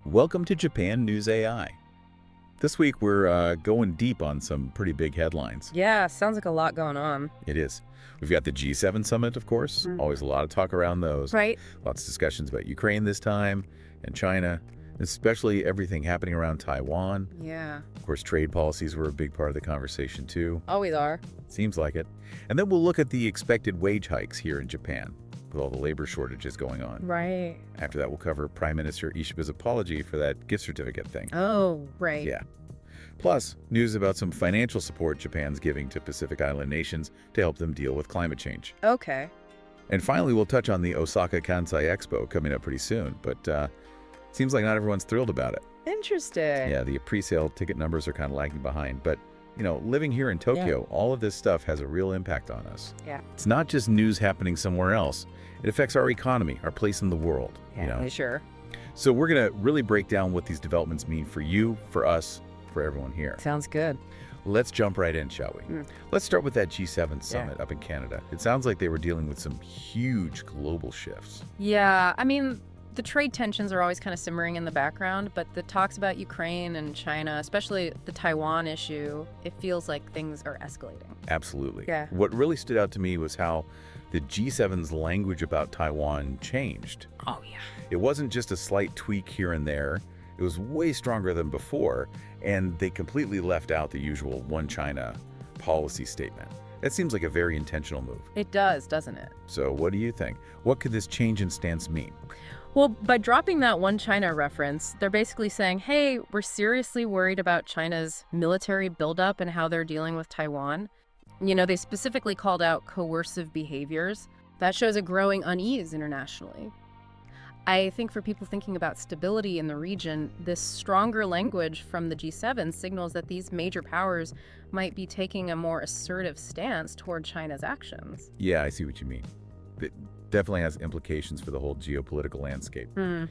Welcome to Japan News AI. This week we're going deep on some pretty big headlines. Yeah, sounds like a lot going on. It is. We've got the G7 summit, of course. Always a lot of talk around those. Right. Lots of discussions about Ukraine this time and China, especially everything happening around Taiwan. Yeah. Of course, trade policies were a big part of the conversation too. Always are. Seems like it. And then we'll look at the expected wage hikes here in Japan with all the labor shortages going on. Right. After that, we'll cover Prime Minister Ishiba's apology for that gift certificate thing. Oh, right. Yeah. Plus, news about some financial support Japan's giving to Pacific Island nations to help them deal with climate change. Okay. And finally, we'll touch on the Osaka Kansai Expo coming up pretty soon, but seems like not everyone's thrilled about it. Interesting. Yeah, the pre-sale ticket numbers are kind of lagging behind, but living here in Tokyo, all of this stuff has a real impact on us. Yeah. It's not just news happening somewhere else. It affects our economy, our place in the world. Yeah, sure. So we're going to really break down what these developments mean for you, for us, for everyone here. Sounds good. Let's jump right in, shall we? Let's start with that G7 summit up in Canada. It sounds like they were dealing with some huge global shifts. Yeah, I mean, the trade tensions are always kind of simmering in the background, but the talks about Ukraine and China, especially the Taiwan issue, it feels like things are escalating. Absolutely. Yeah. What really stood out to me was how the G7's language about Taiwan changed. Oh, yeah. It wasn't just a slight tweak here and there. It was way stronger than before, and they completely left out the usual one China policy statement. That seems like a very intentional move. It does, doesn't it? So what do you think? What could this change in stance mean? Well, by dropping that one China reference, they're basically saying, hey, we're seriously worried about China's military buildup and how they're dealing with Taiwan. They specifically called out coercive behaviors. That shows a growing unease internationally. I think for people thinking about stability in the region, this stronger language from the G7 signals that these major powers might be taking a more assertive stance toward China's actions. Yeah, I see what you mean. It definitely has implications for the whole geopolitical landscape. And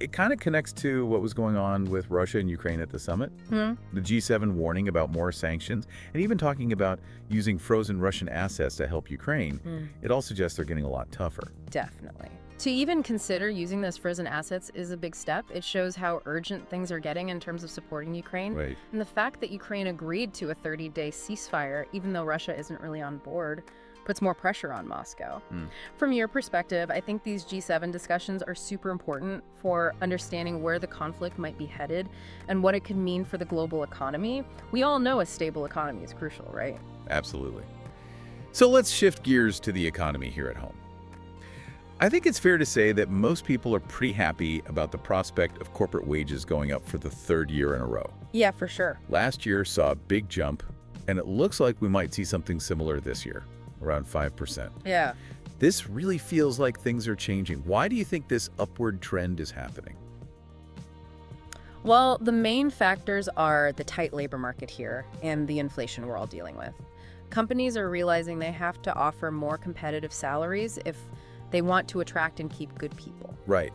it kind of connects to what was going on with Russia and Ukraine at the summit. The G7 warning about more sanctions, and even talking about using frozen Russian assets to help Ukraine. It all suggests they're getting a lot tougher. Definitely. To even consider using those frozen assets is a big step. It shows how urgent things are getting in terms of supporting Ukraine. Right. And the fact that Ukraine agreed to a 30-day ceasefire, even though Russia isn't really on board, puts more pressure on Moscow. From your perspective, I think these G7 discussions are super important for understanding where the conflict might be headed and what it could mean for the global economy. We all know a stable economy is crucial, right? Absolutely. So let's shift gears to the economy here at home. I think it's fair to say that most people are pretty happy about the prospect of corporate wages going up for the third year in a row. Yeah, for sure. Last year saw a big jump, and it looks like we might see something similar this year, around 5%. Yeah. This really feels like things are changing. Why do you think this upward trend is happening? Well, the main factors are the tight labor market here and the inflation we're all dealing with. Companies are realizing they have to offer more competitive salaries if they want to attract and keep good people. Right.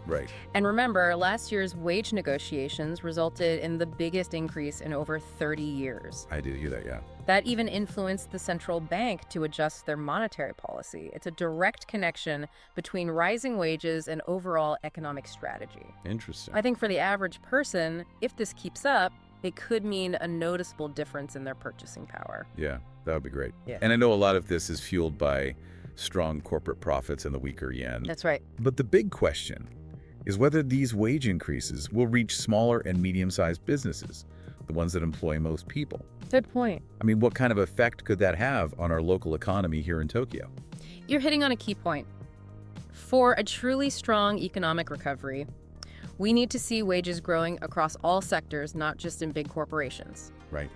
And remember, last year's wage negotiations resulted in the biggest increase in over 30 years. I did hear that, yeah. That even influenced the central bank to adjust their monetary policy. It's a direct connection between rising wages and overall economic strategy. Interesting. I think for the average person, if this keeps up, it could mean a noticeable difference in their purchasing power. Yeah, that would be great. Yeah. And I know a lot of this is fueled by strong corporate profits and the weaker yen. That's right. But the big question is whether these wage increases will reach smaller and medium-sized businesses, the ones that employ most people. Good point. I mean, what kind of effect could that have on our local economy here in Tokyo? You're hitting on a key point. For a truly strong economic recovery, we need to see wages growing across all sectors, not just in big corporations. Right.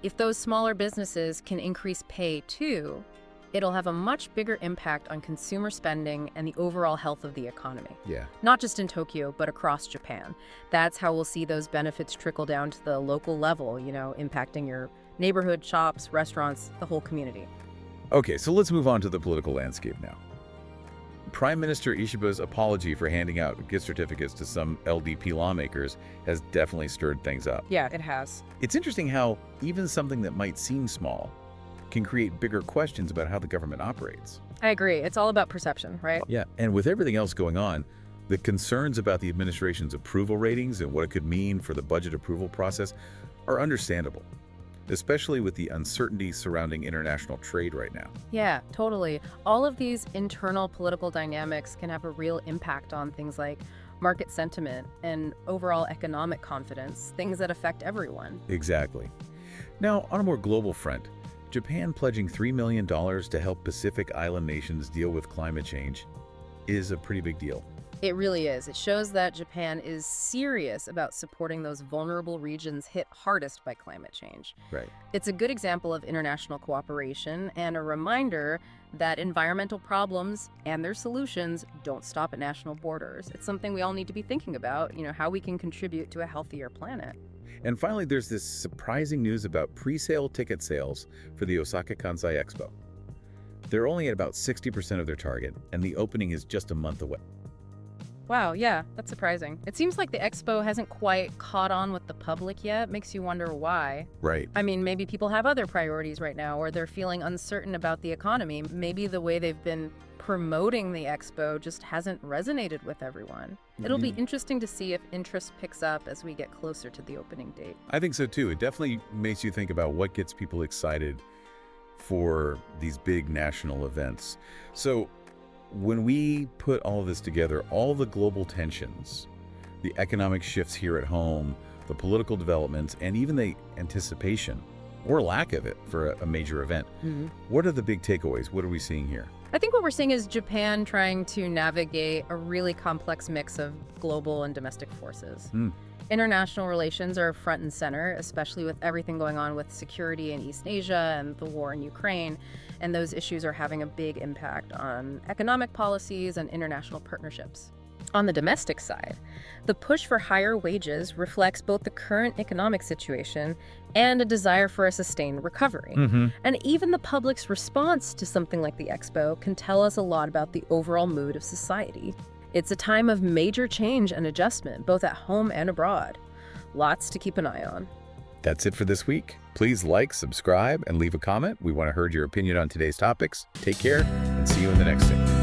If those smaller businesses can increase pay too, it'll have a much bigger impact on consumer spending and the overall health of the economy. Yeah. Not just in Tokyo, but across Japan. That's how we'll see those benefits trickle down to the local level, impacting your neighborhood, shops, restaurants, the whole community. Okay, so let's move on to the political landscape now. Prime Minister Ishiba's apology for handing out gift certificates to some LDP lawmakers has definitely stirred things up. Yeah, it has. It's interesting how even something that might seem small can create bigger questions about how the government operates. I agree. It's all about perception, right? Yeah, and with everything else going on, The concerns about the administration's approval ratings and what it could mean for the budget approval process are understandable, especially with the uncertainty surrounding international trade right now. Yeah, totally. All of these internal political dynamics can have a real impact on things like market sentiment and overall economic confidence, things that affect everyone. Exactly. Now, on a more global front, Japan pledging $3 million to help Pacific Island nations deal with climate change is a pretty big deal. It really is. It shows that Japan is serious about supporting those vulnerable regions hit hardest by climate change. Right. It's a good example of international cooperation and a reminder that environmental problems and their solutions don't stop at national borders. It's something we all need to be thinking about, how we can contribute to a healthier planet. And finally, there's this surprising news about pre-sale ticket sales for the Osaka Kansai Expo. They're only at about 60% of their target, and the opening is just a month away. Wow, yeah, that's surprising. It seems like the expo hasn't quite caught on with the public yet. Makes you wonder why. Right. I mean, maybe people have other priorities right now, or they're feeling uncertain about the economy. Maybe the way they've been promoting the expo just hasn't resonated with everyone. It'll be interesting to see if interest picks up as we get closer to the opening date. I think so too. It definitely makes you think about what gets people excited for these big national events. So when we put all of this together, all the global tensions, the economic shifts here at home, the political developments, and even the anticipation or lack of it for a major event, what are the big takeaways? What are we seeing here? I think what we're seeing is Japan trying to navigate a really complex mix of global and domestic forces. International relations are front and center, especially with everything going on with security in East Asia and the war in Ukraine. And those issues are having a big impact on economic policies and international partnerships. On the domestic side, the push for higher wages reflects both the current economic situation and a desire for a sustained recovery. And even the public's response to something like the Expo can tell us a lot about the overall mood of society. It's a time of major change and adjustment, both at home and abroad. Lots to keep an eye on. That's it for this week. Please like, subscribe, and leave a comment. We want to hear your opinion on today's topics. Take care, and see you in the next thing.